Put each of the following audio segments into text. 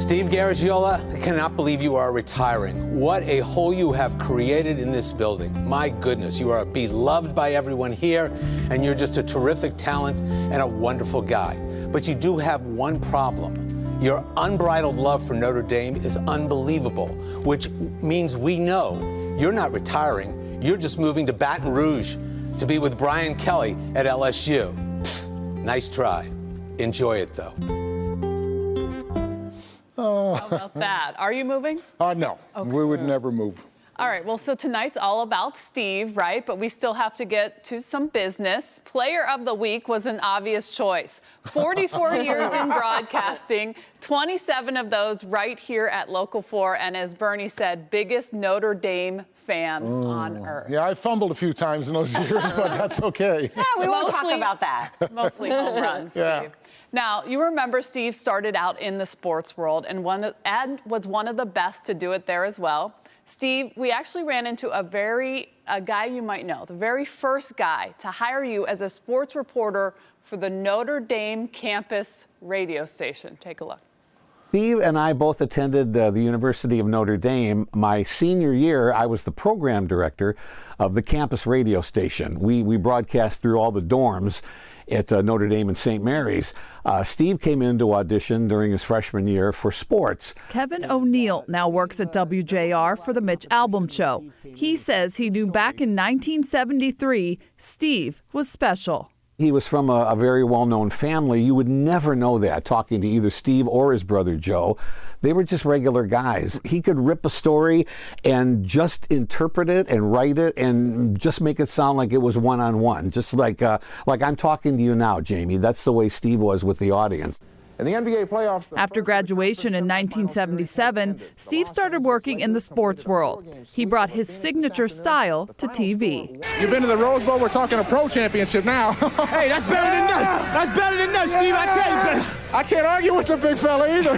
Steve Garagiola, I cannot believe you are retiring. What a hole you have created in this building. My goodness, you are beloved by everyone here, and you're just a terrific talent and a wonderful guy. But you do have one problem. Your unbridled love for Notre Dame is unbelievable, which means we know you're not retiring. You're just moving to Baton Rouge to be with Brian Kelly at LSU. Pfft, nice try. Enjoy it, though. How about that? Are you moving? No, okay. We would never move. All right, well, so tonight's all about Steve, right? But we still have to get to some business. Player of the Week was an obvious choice. 44 years in broadcasting, 27 of those right here at Local 4, and as Bernie said, biggest Notre Dame fan on earth. Yeah, I fumbled a few times in those years, but that's okay. Yeah, we won't talk about that. Mostly home runs, Steve. Yeah. Now, you remember Steve started out in the sports world and was one of the best to do it there as well. Steve, we actually ran into a guy you might know, the very first guy to hire you as a sports reporter for the Notre Dame campus radio station. Take a look. Steve and I both attended the University of Notre Dame. My senior year, I was the program director of the campus radio station. We broadcast through all the dorms at Notre Dame and St. Mary's. Steve came in to audition during his freshman year for sports. Kevin O'Neill now works at WJR for the Mitch Albom Show. He says he knew back in 1973 Steve was special. He was from a very well-known family. You would never know that talking to either Steve or his brother Joe. They were just regular guys. He could rip a story and just interpret it and write it and just make it sound like it was one-on-one, just like I'm talking to you now, Jamie. That's the way Steve was with the audience. In the NBA playoffs. After graduation in 1977, Steve started working in the sports world. He brought his signature style to TV. You've been to the Rose Bowl. We're talking a pro championship now. Hey, that's better than us. That's better than us, Steve. I tell you. I can't argue with the big fella either.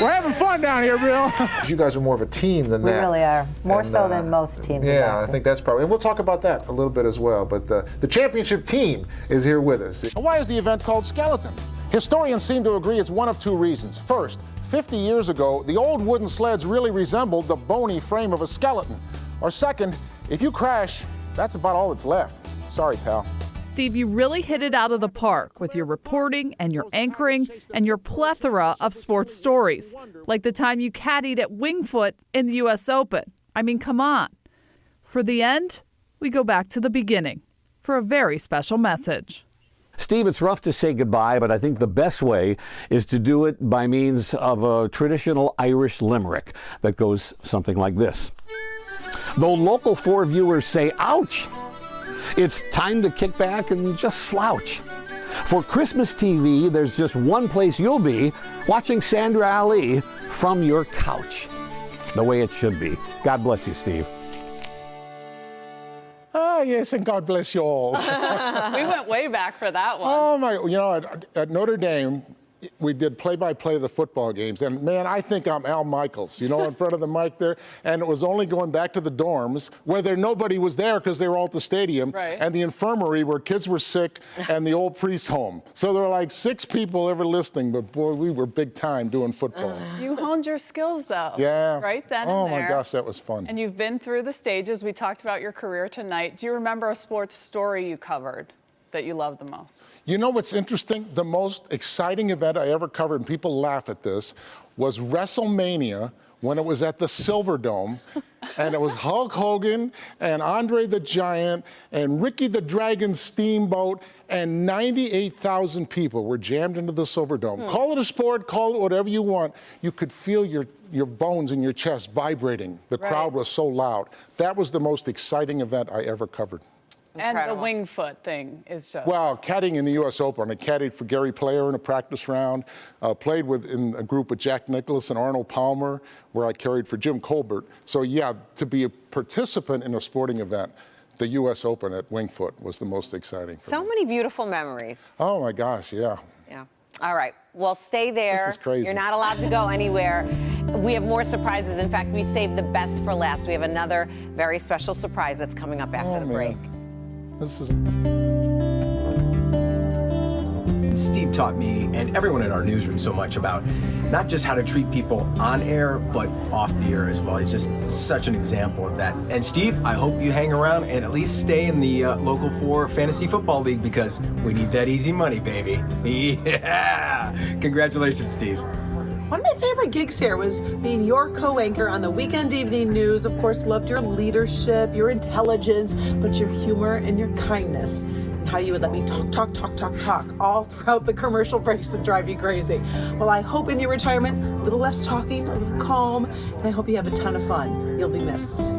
We're having fun down here, Bill. You guys are more of a team than that. We really are. More so than most teams. Yeah, I think that's probably, and we'll talk about that a little bit as well. But the championship team is here with us. Why is the event called Skeleton? Historians seem to agree it's one of two reasons. First, 50 years ago, the old wooden sleds really resembled the bony frame of a skeleton. Or second, if you crash, that's about all that's left. Sorry, pal. Steve, you really hit it out of the park with your reporting and your anchoring and your plethora of sports stories, like the time you caddied at Wingfoot in the U.S. Open. I mean, come on. For the end, we go back to the beginning for a very special message. Steve, it's rough to say goodbye, but I think the best way is to do it by means of a traditional Irish limerick that goes something like this. Though Local 4 viewers say, ouch, it's time to kick back and just slouch. For Christmas TV, there's just one place you'll be, watching Sandra Ali from your couch. The way it should be. God bless you, Steve. Yes, and God bless you all. We went way back for that one. Oh, my, you know, at Notre Dame, we did play-by-play of the football games. And, man, I think I'm Al Michaels, you know, in front of the mic there. And it was only going back to the dorms where nobody was there because they were all at the stadium. Right. And the infirmary where kids were sick and the old priest's home. So there were like 6 people ever listening. But, boy, we were big time doing football. You honed your skills, though. Yeah. Right then and Oh, there. my gosh, that was fun. And you've been through the stages. We talked about your career tonight. Do you remember a sports story you covered that you loved the most? You know what's interesting? The most exciting event I ever covered, and people laugh at this, was WrestleMania when it was at the Silverdome. And it was Hulk Hogan and Andre the Giant and Ricky the Dragon Steamboat, and 98,000 people were jammed into the Silverdome. Call it a sport, call it whatever you want. You could feel your bones in your chest vibrating. The crowd was so loud. That was the most exciting event I ever covered. Incredible. And the Wingfoot thing is just... Well, caddying in the U.S. Open. I caddied for Gary Player in a practice round, played in a group with Jack Nicklaus and Arnold Palmer, where I carried for Jim Colbert. So, yeah, to be a participant in a sporting event, the U.S. Open at Wingfoot was the most exciting. So many beautiful memories. Oh, my gosh, yeah. Yeah. All right. Well, stay there. This is crazy. You're not allowed to go anywhere. We have more surprises. In fact, we saved the best for last. We have another very special surprise that's coming up after the break. This is... Steve taught me and everyone in our newsroom so much about not just how to treat people on air, but off the air as well. He's just such an example of that. And Steve, I hope you hang around and at least stay in the Local 4 Fantasy Football League, because we need that easy money, baby. Yeah! Congratulations, Steve. One of my favorite gigs here was being your co-anchor on the weekend evening news. Of course, loved your leadership, your intelligence, but your humor and your kindness, and how you would let me talk all throughout the commercial breaks and drive you crazy. Well, I hope in your retirement, a little less talking, a little calm, and I hope you have a ton of fun. You'll be missed.